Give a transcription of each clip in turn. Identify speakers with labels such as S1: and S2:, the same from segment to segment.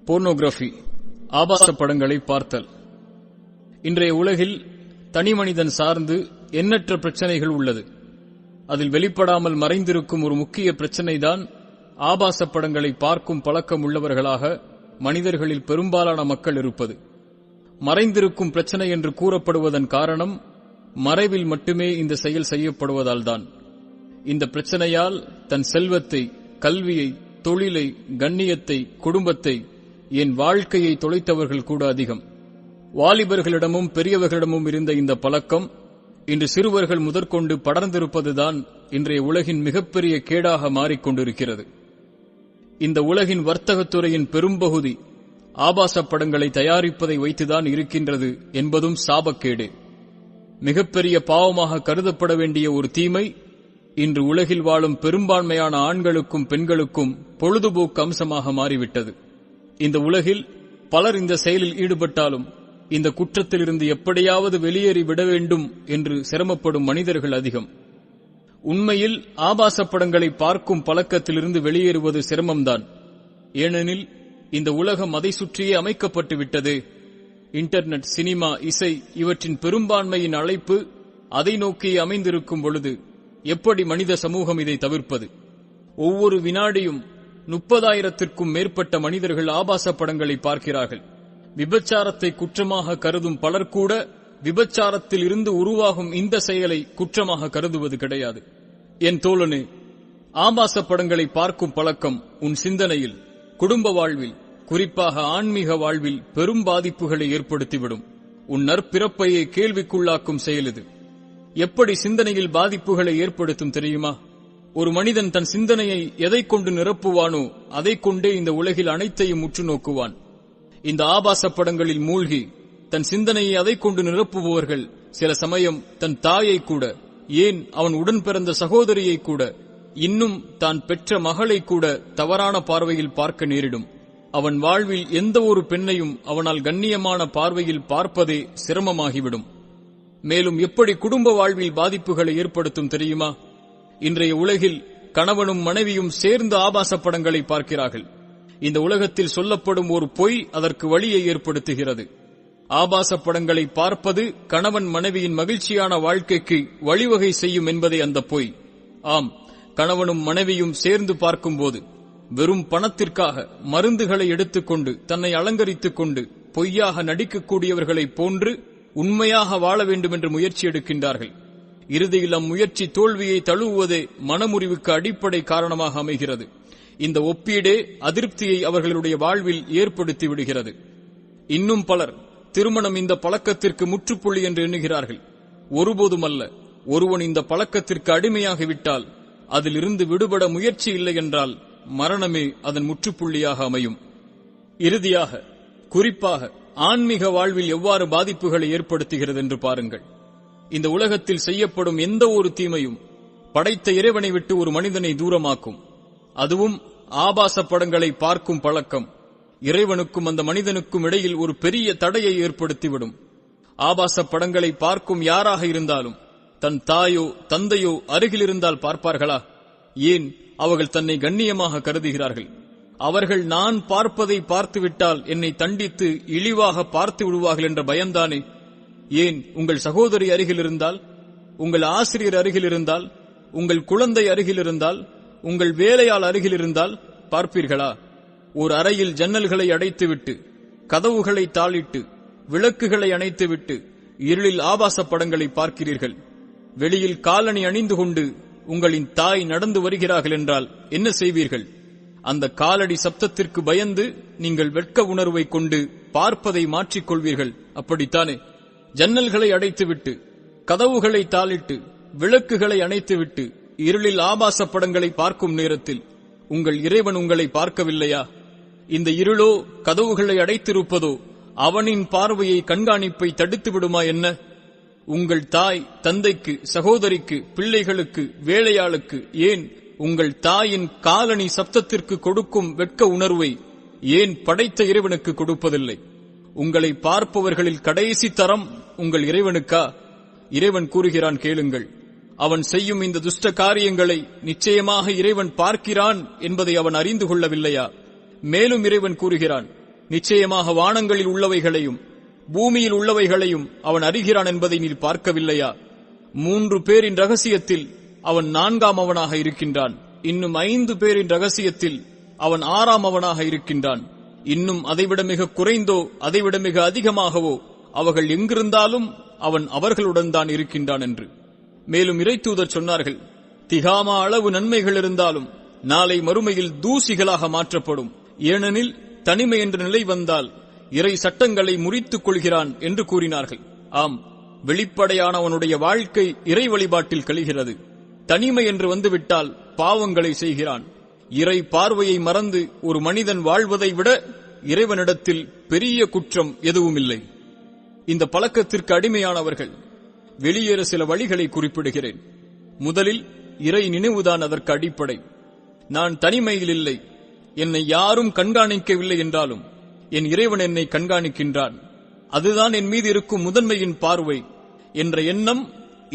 S1: Pornography, ஆபாச படங்களை பார்த்தல். இன்றைய உலகில் தனிமனிதன் சார்ந்து எண்ணற்ற பிரச்சனைகள் உள்ளது. அதில் வெளிப்படாமல் மறைந்திருக்கும் ஒரு முக்கிய பிரச்சனைதான் ஆபாச படங்களை பார்க்கும் பழக்கம் உள்ளவர்களாக மனிதர்களில் பெரும்பாலான மக்கள் இருப்பது. மறைந்திருக்கும் பிரச்சனை என்று கூறப்படுவதன் காரணம் மறைவில் மட்டுமே இந்த செயல் செய்யப்படுவதால்தான். இந்த பிரச்சனையால் தன் செல்வத்தை, கல்வியை, தொழிலை, கண்ணியத்தை, குடும்பத்தை, என் வாழ்க்கையை தொலைத்தவர்கள் கூட அதிகம். வாலிபர்களிடமும் பெரியவர்களிடமும் இருந்த இந்த பழக்கம் இன்று சிறுவர்கள் முதற்கொண்டு படர்ந்திருப்பதுதான் இன்றைய உலகின் மிகப்பெரிய கேடாக மாறிக்கொண்டிருக்கிறது. இந்த உலகின் வர்த்தகத்துறையின் பெரும்பகுதி ஆபாச படங்களை தயாரிப்பதை வைத்துதான் இருக்கின்றது என்பதும் சாபக்கேடு. மிகப்பெரிய பாவமாக கருதப்பட வேண்டிய ஒரு தீமை இன்று உலகில் வாழும் பெரும்பான்மையான ஆண்களுக்கும் பெண்களுக்கும் பொழுதுபோக்கு அம்சமாக மாறிவிட்டது. இந்த உலகில் பலர் இந்த செயலில் ஈடுபட்டாலும் இந்த குற்றத்திலிருந்து எப்படியாவது வெளியேறி விட வேண்டும் என்று சிரமப்படும் மனிதர்கள் அதிகம். உண்மையில் ஆபாச படங்களை பார்க்கும் பழக்கத்திலிருந்து வெளியேறுவது சிரமம்தான். ஏனெனில் இந்த உலகம் அதை சுற்றியே அமைக்கப்பட்டு விட்டது. இன்டர்நெட், சினிமா, இசை இவற்றின் பெரும்பான்மையின் அழைப்பு அதை நோக்கியே அமைந்திருக்கும் பொழுது எப்படி மனித சமூகம் இதை தவிர்ப்பது? ஒவ்வொரு வினாடியும் 30,000த்திற்கும் மேற்பட்ட மனிதர்கள் ஆபாச படங்களை பார்க்கிறார்கள். விபச்சாரத்தை குற்றமாக கருதும் பலர் கூட விபச்சாரத்தில் இருந்து உருவாகும் இந்த செயலை குற்றமாக கருதுவது கிடையாது. என் தோழனே, ஆபாச படங்களை பார்க்கும் பழக்கம் உன் சிந்தனையில், குடும்ப வாழ்வில், குறிப்பாக ஆன்மீக வாழ்வில் பெரும் பாதிப்புகளை ஏற்படுத்திவிடும். உன் நற்பிறப்பையே கேள்விக்குள்ளாக்கும் செயல் இது. எப்படி சிந்தனையில் பாதிப்புகளை ஏற்படுத்தும் தெரியுமா? ஒரு மனிதன் தன் சிந்தனையை எதை கொண்டு நிரப்புவானோ அதை கொண்டே இந்த உலகில் அனைத்தையும் உற்று நோக்குவான். இந்த ஆபாச படங்களில் மூழ்கி தன் சிந்தனையை அதை கொண்டு நிரப்புபவர்கள் சில சமயம் தன் தாயை கூட, ஏன் அவன் உடன் பிறந்த சகோதரியை கூட, இன்னும் தான் பெற்ற மகளை கூட தவறான பார்வையில் பார்க்க நேரிடும். அவன் வாழ்வில் எந்த ஒரு பெண்ணையும் அவனால் கண்ணியமான பார்வையில் பார்ப்பதே சிரமமாகிவிடும். மேலும் எப்படி குடும்ப வாழ்வில் பாதிப்புகளை ஏற்படுத்தும் தெரியுமா? இன்றைய உலகில் கணவனும் மனைவியும் சேர்ந்து ஆபாச படங்களை பார்க்கிறார்கள். இந்த உலகத்தில் சொல்லப்படும் ஒரு பொய் அதற்கு வழியை ஏற்படுத்துகிறது. ஆபாச படங்களை பார்ப்பது கணவன் மனைவியின் மகிழ்ச்சியான வாழ்க்கைக்கு வழிவகை செய்யும் என்பதே அந்த பொய். ஆம், கணவனும் மனைவியும் சேர்ந்து பார்க்கும்போது வெறும் பணத்திற்காக மருந்துகளை எடுத்துக்கொண்டு தன்னை அலங்கரித்துக் கொண்டு பொய்யாக நடிக்கக்கூடியவர்களைப் போன்று உண்மையாக வாழ வேண்டும் என்று முயற்சி எடுக்கின்றார்கள். இறுதியில் அம்முயற்சி தோல்வியை தழுவுவதே மனமுறிவுக்கு அடிப்படை காரணமாக அமைகிறது. இந்த ஒப்பீடே அதிருப்தியை அவர்களுடைய வாழ்வில் ஏற்படுத்தி விடுகிறது. இன்னும் பலர் திருமணம் இந்த பழக்கத்திற்கு முற்றுப்புள்ளி என்று எண்ணுகிறார்கள். ஒருபோதுமல்ல. ஒருவன் இந்த பழக்கத்திற்கு அடிமையாகிவிட்டால், அதிலிருந்து விடுபட முயற்சி இல்லை என்றால் மரணமே அதன் முற்றுப்புள்ளியாக அமையும். இறுதியாக, குறிப்பாக ஆன்மீக வாழ்வில் எவ்வாறு பாதிப்புகளை ஏற்படுத்துகிறது என்று பாருங்கள். இந்த உலகத்தில் செய்யப்படும் எந்த ஒரு தீமையும் படைத்த இறைவனை விட்டு ஒரு மனிதனை தூரமாக்கும். அதுவும் ஆபாச படங்களை பார்க்கும் பழக்கம் இறைவனுக்கும் அந்த மனிதனுக்கும் இடையில் ஒரு பெரிய தடையை ஏற்படுத்திவிடும். ஆபாச படங்களை பார்க்கும் யாராக இருந்தாலும் தன் தாயோ தந்தையோ அருகில் இருந்தால் பார்ப்பார்களா? ஏன் அவர்கள் தன்னை கண்ணியமாக கருதுகிறார்கள்? அவர்கள் நான் பார்ப்பதை பார்த்துவிட்டால் என்னை தண்டித்து இழிவாக பார்த்து விடுவார்கள் என்ற பயம்தானே. ஏன் உங்கள் சகோதரி அருகில் இருந்தால், உங்கள் ஆசிரியர் அருகில் இருந்தால், உங்கள் குழந்தை அருகில் இருந்தால், உங்கள் வேலையாள் அருகில் இருந்தால் பார்ப்பீர்களா? ஒரு அறையில் ஜன்னல்களை அடைத்துவிட்டு, கதவுகளை தாளிட்டு, விளக்குகளை அணைத்துவிட்டு இருளில் ஆபாச படங்களை பார்க்கிறீர்கள். வெளியில் காலணி அணிந்து கொண்டு உங்களின் தாய் நடந்து வருகிறார்கள் என்றால் என்ன செய்வீர்கள்? அந்த காலடி சப்தத்திற்கு பயந்து நீங்கள் வெட்க உணர்வை கொண்டு பார்ப்பதை மாற்றிக்கொள்வீர்கள். அப்படித்தானே? ஜன்னல்களை அடைத்துவிட்டு, கதவுகளை தாளிட்டு, விளக்குகளை அணைத்துவிட்டு இருளில் ஆபாச படங்களை பார்க்கும் நேரத்தில் உங்கள் இறைவன் உங்களை பார்க்கவில்லையா? இந்த இருளோ கதவுகளை அடைத்திருப்பதோ அவனின் பார்வையை, கண்காணிப்பை தடுத்து விடுமா என்ன? உங்கள் தாய் தந்தைக்கு, சகோதரிக்கு, பிள்ளைகளுக்கு, வேலையாளுக்கு, ஏன் உங்கள் தாயின் காலணி சப்தத்திற்கு கொடுக்கும் வெட்க உணர்வை ஏன் படைத்த இறைவனுக்கு கொடுப்பதில்லை? உங்களை பார்ப்பவர்களில் கடைசி தரம் உங்கள் இறைவனுக்கா? இறைவன் கூறுகிறான், கேளுங்கள். அவன் செய்யும் இந்த துஷ்ட காரியங்களை நிச்சயமாக இறைவன் பார்க்கிறான் என்பதை அவன் அறிந்து கொள்ளவில்லையா? மேலும் இறைவன் கூறுகிறான், நிச்சயமாக வானங்களில் உள்ளவைகளையும் பூமியில் உள்ளவைகளையும் அவன் அறிகிறான் என்பதை நீர் பார்க்கவில்லையா? 3 பேரின் ரகசியத்தில் அவன் 4ஆமவனாக இருக்கின்றான். இன்னும் 5 பேரின் ரகசியத்தில் அவன் 6ஆமவனாக இருக்கின்றான். இன்னும் அதைவிட மிக குறைந்தோ அதைவிட மிக அதிகமாகவோ அவர்கள் எங்கிருந்தாலும் அவன் அவர்களுடன் தான் இருக்கின்றான் என்று. மேலும் இறைத்தூதர் சொன்னார்கள், திகாமா அளவு நன்மைகள் இருந்தாலும் நாளை மறுமையில் தூசிகளாக மாற்றப்படும். ஏனெனில் தனிமை என்ற நிலை வந்தால் இறை சட்டங்களை முறித்துக் கொள்கிறான் என்று கூறினார்கள். ஆம், வெளிப்படையான அவனுடைய வாழ்க்கை இறை வழிபாட்டில் கழிகிறது. தனிமை என்று வந்துவிட்டால் பாவங்களை செய்கிறான். இறை பார்வையை மறந்து ஒரு மனிதன் வாழ்வதை விட இறைவனிடத்தில் பெரிய குற்றம் எதுவும் இல்லை. இந்த பழக்கத்திற்கு அடிமையானவர்கள் வெளியேற சில வழிகளை குறிப்பிடுகிறேன். முதலில் இறை நினைவுதான் அதற்கு அடிப்படை. நான் தனிமையில் இல்லை, என்னை யாரும் கண்காணிக்கவில்லை என்றாலும் என் இறைவன் என்னை கண்காணிக்கின்றான், அதுதான் என் மீது இருக்கும் முதன்மையின் பார்வை என்ற எண்ணம்,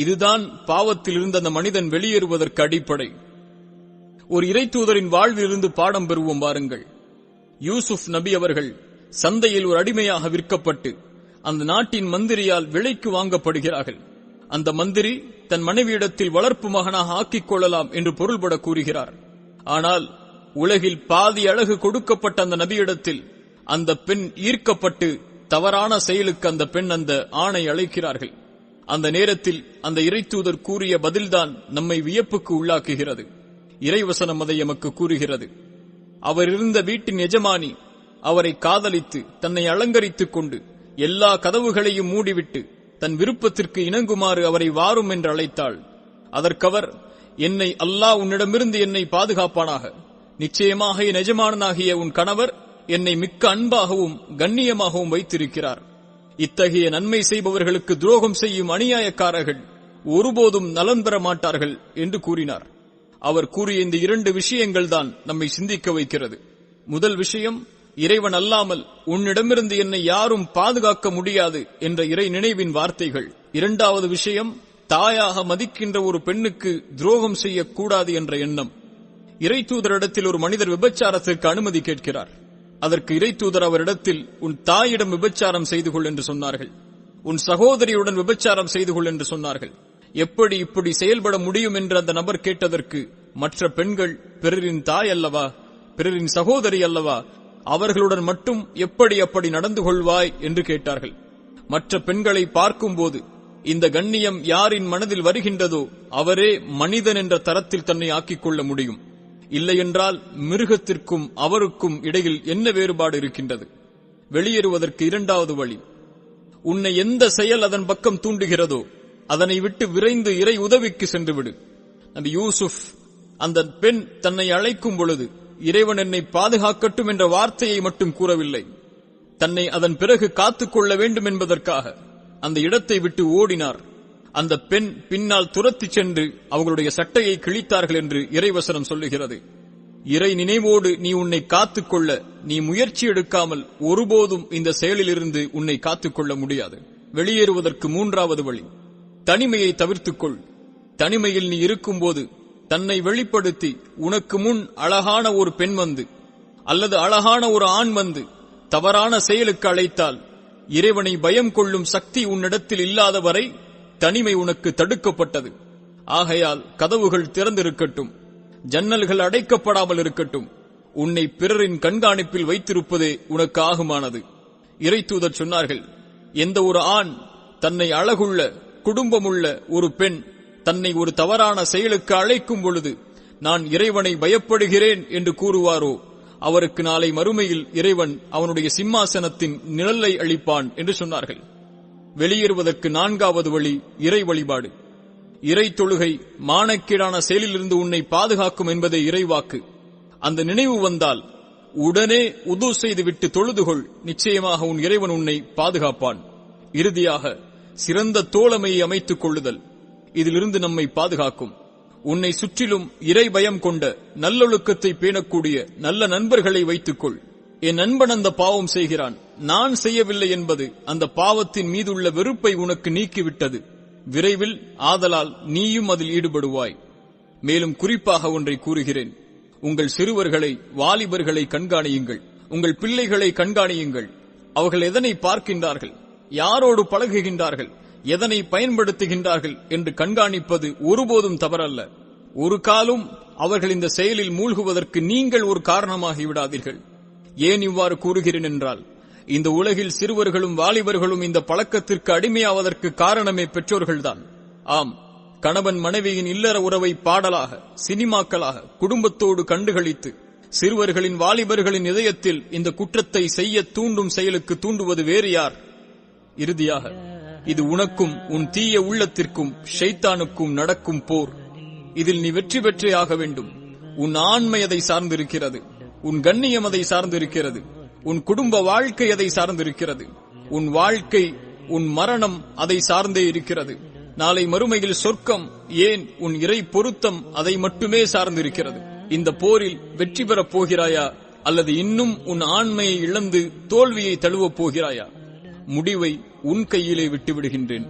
S1: இதுதான் பாவத்தில் இருந்த அந்த மனிதன் வெளியேறுவதற்கு அடிப்படை. ஒரு இறைத்தூதரின் வாழ்விலிருந்து பாடம் பெறுவோம் வாருங்கள். யூசுப் நபி அவர்கள் சந்தையில் ஒரு அடிமையாக விற்கப்பட்டு அந்த நாட்டின் மந்திரியால் விலைக்கு வாங்கப்படுகிறார்கள். அந்த மந்திரி தன் மனைவியிடத்தில் வளர்ப்பு மகனாக ஆக்கிக் கொள்ளலாம் என்று பொருள்பட கூறுகிறார். ஆனால் உலகில் பாதி அழகு கொடுக்கப்பட்ட அந்த நபியிடத்தில் அந்த பெண் ஈர்க்கப்பட்டு தவறான செயலுக்கு அந்த பெண் அந்த ஆணை அழைக்கிறார்கள். அந்த நேரத்தில் அந்த இறைத்தூதர் கூறிய பதில்தான் நம்மை வியப்புக்கு உள்ளாக்குகிறது. இறைவசனம் அதை எமக்கு கூறுகிறது. அவர் இருந்த வீட்டின் எஜமானி அவரை காதலித்து தன்னை அலங்கரித்துக் கொண்டு எல்லா கதவுகளையும் மூடிவிட்டு தன் விருப்பத்திற்கு இணங்குமாறு அவரை வாரும் என்று அழைத்தாள். அதற்கவர், என்னை அல்லாஹ் உன்னிடமிருந்து என்னை பாதுகாப்பானாக. நிச்சயமாக என் எஜமானனாகிய உன் கணவர் என்னை மிக்க அன்பாகவும் கண்ணியமாகவும் வைத்திருக்கிறார். இத்தகைய நன்மை செய்பவர்களுக்கு துரோகம் செய்யும் அநியாயக்காரர்கள் ஒருபோதும் நலன் பெற மாட்டார்கள் என்று கூறினார். அவர் கூறிய இந்த 2 விஷயங்கள் தான் நம்மை சிந்திக்க வைக்கிறது. முதல் விஷயம், இறைவன் அல்லாமல் உன்னிடமிருந்து என்னை யாரும் பாதுகாக்க முடியாது என்ற இறை நினைவின் வார்த்தைகள். 2வது விஷயம், தாயாக மதிக்கின்ற ஒரு பெண்ணுக்கு துரோகம் செய்யக்கூடாது என்ற எண்ணம். இறைத்தூதரிடத்தில் ஒரு மனிதர் விபச்சாரத்திற்கு அனுமதி கேட்கிறார். அதற்கு இறைத்தூதர் அவரிடத்தில், உன் தாயிடம் விபச்சாரம் செய்து கொள் என்று சொன்னார்கள். உன் சகோதரியுடன் விபச்சாரம் செய்து கொள் என்று சொன்னார்கள். எப்படி இப்படி செயல்பட முடியும் என்று அந்த நபர் கேட்டதற்கு, மற்ற பெண்கள் பிறரின் தாய் அல்லவா, பிறரின் சகோதரி அல்லவா, அவர்களுடன் மட்டும் எப்படி அப்படி நடந்து கொள்வாய் என்று கேட்டார்கள். மற்ற பெண்களை பார்க்கும்போது இந்த கண்ணியம் யாரின் மனதில் வருகின்றதோ அவரே மனிதன் என்ற தரத்தில் தன்னை ஆக்கிக் கொள்ள முடியும். இல்லையென்றால் மிருகத்திற்கும் அவருக்கும் இடையில் என்ன வேறுபாடு இருக்கின்றது? வெளியேறுவதற்கு 2வது வழி, உன்னை எந்த செயல் அதன் பக்கம் தூண்டுகிறதோ அதனை விட்டு விரைந்து இறை உதவிக்கு சென்றுவிடு. நபி யூசுப் அந்த பெண் தன்னை அழைக்கும் பொழுது இறைவன் என்னை பாதுகாக்கட்டும் என்ற வார்த்தையை மட்டும் கூறவில்லை, தன்னை அதன் பிறகு காத்துக்கொள்ள வேண்டும் என்பதற்காக அந்த இடத்தை விட்டு ஓடினார். அந்த பெண் பின்னால் துரத்திச் சென்று அவர்களுடைய சட்டையை கிழித்தார்கள் என்று இறைவசனம் சொல்லுகிறது. இறை நினைவோடு நீ உன்னை காத்துக்கொள்ள நீ முயற்சி எடுக்காமல் ஒருபோதும் இந்த செயலிலிருந்து உன்னை காத்துக்கொள்ள முடியாது. வெளியேறுவதற்கு 3வது வழி, தனிமையை தவிர்த்துக்கொள். தனிமையில் நீ இருக்கும்போது தன்னை வெளிப்படுத்தி உனக்கு முன் அழகான ஒரு பெண் வந்து அல்லது அழகான ஒரு ஆண் வந்து தவறான செயலுக்கு அழைத்தால் இறைவனை பயம் கொள்ளும் சக்தி உன்னிடத்தில் இல்லாத வரை தனிமை உனக்கு தடுக்கப்பட்டது. ஆகையால் கதவுகள் திறந்திருக்கட்டும், ஜன்னல்கள் அடைக்கப்படாமல் இருக்கட்டும். உன்னை பிறரின் கண்காணிப்பில் வைத்திருப்பதே உனக்கு ஆகுமானது. இறைத்தூதர் சொன்னார்கள், எந்த ஒரு ஆண் தன்னை அழகுள்ள குடும்பமுள்ள ஒரு பெண் தன்னை ஒரு தவறான செயலுக்கு அழைக்கும் பொழுது நான் இறைவனை பயப்படுகிறேன் என்று கூறுவாரோ அவருக்கு நாளை மறுமையில் இறைவன் அவனுடைய சிம்மாசனத்தின் நிழலை அளிப்பான் என்று சொன்னார்கள். வெளியேறுவதற்கு 4வது வழி, இறை வழிபாடு. இறை தொழுகை மானக்கீடான செயலிலிருந்து உன்னை பாதுகாக்கும் என்பதே இறைவாக்கு. அந்த நினைவு வந்தால் உடனே உது செய்துவிட்டு தொழுதுகொள், நிச்சயமாக உன் இறைவன் உன்னை பாதுகாப்பான். இறுதியாக சிறந்த தோழமையை அமைத்துக் கொள்ளுதல் இதிலிருந்து நம்மை பாதுகாக்கும். உன்னை சுற்றிலும் இறை பயம் கொண்ட நல்லொழுக்கத்தை பேணக்கூடிய நல்ல நண்பர்களை வைத்துக்கொள். என் நண்பன் அந்த பாவம் செய்கிறான், நான் செய்யவில்லை என்பது அந்த பாவத்தின் மீதுள்ள வெறுப்பை உனக்கு நீக்கிவிட்டது. விரைவில் ஆதலால் நீயும் அதில் ஈடுபடுவாய். மேலும் குறிப்பாக ஒன்றை கூறுகிறேன், உங்கள் சிறுவர்களை வாலிபர்களை கண்காணியுங்கள். உங்கள் பிள்ளைகளை கண்காணியுங்கள். அவர்கள் எதனை பார்க்கின்றார்கள், யாரோடு பழகுகின்றார்கள், எதனை பயன்படுத்துகின்றார்கள் என்று கண்காணிப்பது ஒருபோதும் தவறல்ல. ஒரு காலம் அவர்கள் இந்த செயலில் மூழ்குவதற்கு நீங்கள் ஒரு காரணமாகி விடாதீர்கள். ஏன் இவ்வாறு கூறுகிறேன் என்றால், இந்த உலகில் சிறுவர்களும் வாலிபர்களும் இந்த பழக்கத்திற்கு அடிமையாவதற்கு காரணமே பெற்றோர்கள்தான். ஆம், கணவன் மனைவியின் இல்லற உறவை பாடலாக, சினிமாக்களாக, குடும்பத்தோடு கண்டுகளித்து சிறுவர்களின் வாலிபர்களின் இதயத்தில் இந்த குற்றத்தை செய்ய தூண்டும் செயலுக்கு தூண்டுவது வேறு யார்? இறுதியாக இது உனக்கும் உன் தீய உள்ளத்திற்கும் ஷைத்தானுக்கும் நடக்கும் போர். இதில் நீ வெற்றி பெற்றே ஆக வேண்டும். உன் ஆண்மை அதை சார்ந்திருக்கிறது, உன் கண்ணியம் அதை சார்ந்திருக்கிறது, உன் குடும்ப வாழ்க்கை அதை சார்ந்திருக்கிறது, உன் வாழ்க்கை, உன் மரணம் அதை சார்ந்தே இருக்கிறது. நாளை மறுமையில் சொர்க்கம், ஏன் உன் இறை பொருத்தம் அதை மட்டுமே சார்ந்திருக்கிறது. இந்த போரில் வெற்றி பெறப் போகிறாயா அல்லது இன்னும் உன் ஆண்மையை இழந்து தோல்வியை தழுவப் போகிறாயா? முடிவை உன் கையிலே விட்டுவிடுகின்றேன்.